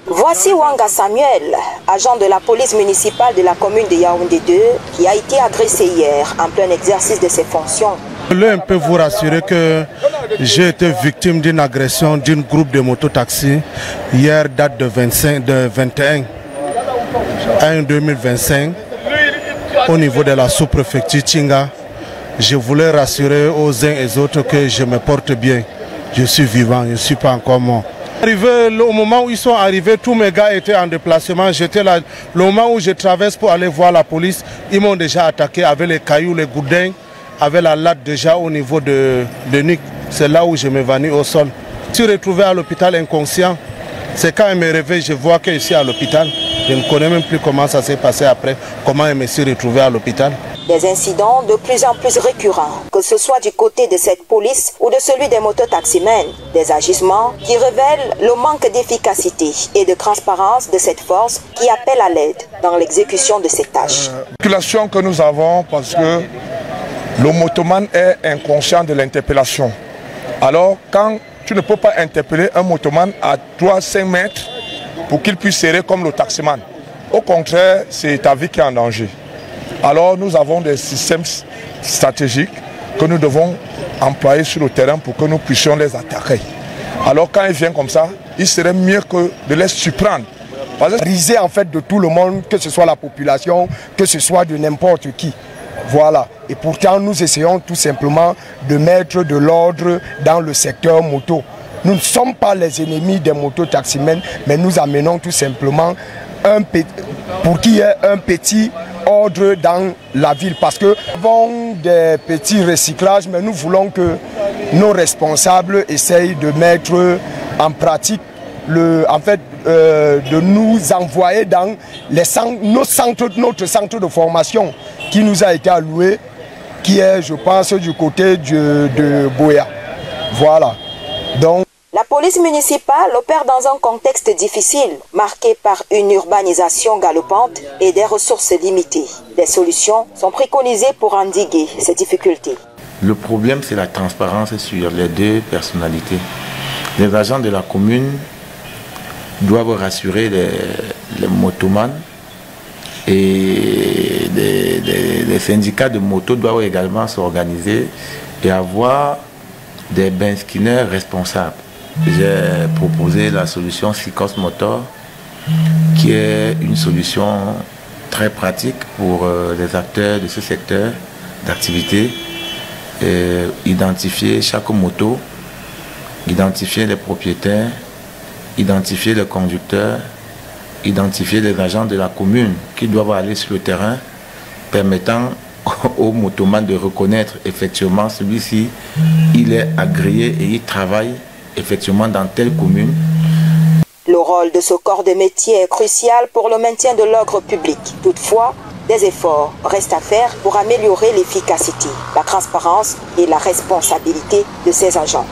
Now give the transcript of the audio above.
Voici Wanga Samuel, agent de la police municipale de la commune de Yaoundé 2, qui a été agressé hier en plein exercice de ses fonctions. Je voulais vous rassurer que j'ai été victime d'une agression d'un groupe de mototaxis. Hier, date de 21/2025, au niveau de la sous-préfecture Tchinga. Je voulais rassurer aux uns et aux autres que je me porte bien. Je suis vivant, je ne suis pas encore mort. Au moment où ils sont arrivés, tous mes gars étaient en déplacement. J'étais là. Le moment où je traverse pour aller voir la police, ils m'ont déjà attaqué avec les cailloux, les gourdins, avec la latte déjà au niveau de nuque. C'est là où je m'évanouis au sol. Je suis retrouvé à l'hôpital inconscient. C'est quand je me réveille, je vois que je suis à l'hôpital. Je ne connais même plus comment ça s'est passé après, comment je me suis retrouvé à l'hôpital. Des incidents de plus en plus récurrents, que ce soit du côté de cette police ou de celui des mototaximens. Des agissements qui révèlent le manque d'efficacité et de transparence de cette force qui appelle à l'aide dans l'exécution de ses tâches. Circulation que nous avons parce que le motoman est inconscient de l'interpellation. Alors quand tu ne peux pas interpeller un motoman à 3-5 mètres pour qu'il puisse serrer comme le taximan, au contraire, c'est ta vie qui est en danger. Alors nous avons des systèmes stratégiques que nous devons employer sur le terrain pour que nous puissions les attaquer. Alors quand ils viennent comme ça, il serait mieux que de les surprendre. Riser en fait de tout le monde, que ce soit la population, que ce soit de n'importe qui. Voilà. Et pourtant nous essayons tout simplement de mettre de l'ordre dans le secteur moto. Nous ne sommes pas les ennemis des mototaximens, mais nous amenons tout simplement pour qu'il y ait un petit ordre dans la ville, parce que nous avons des petits recyclages, mais nous voulons que nos responsables essayent de mettre en pratique, de nous envoyer dans notre centre de formation qui nous a été alloué, qui est, je pense, du côté de Boya. Voilà. Donc, la police municipale opère dans un contexte difficile, marqué par une urbanisation galopante et des ressources limitées. Des solutions sont préconisées pour endiguer ces difficultés. Le problème, c'est la transparence sur les deux personnalités. Les agents de la commune doivent rassurer les motomans et les syndicats de moto doivent également s'organiser et avoir des benskinners responsables. J'ai proposé la solution Sikos Motor, qui est une solution très pratique pour les acteurs de ce secteur d'activité. Identifier chaque moto, identifier les propriétaires, identifier les conducteurs, identifier les agents de la commune qui doivent aller sur le terrain, permettant au motoman de reconnaître effectivement celui-ci, il est agréé et il travaille effectivement dans telle commune. Le rôle de ce corps de métier est crucial pour le maintien de l'ordre public. Toutefois, des efforts restent à faire pour améliorer l'efficacité, la transparence et la responsabilité de ces agents.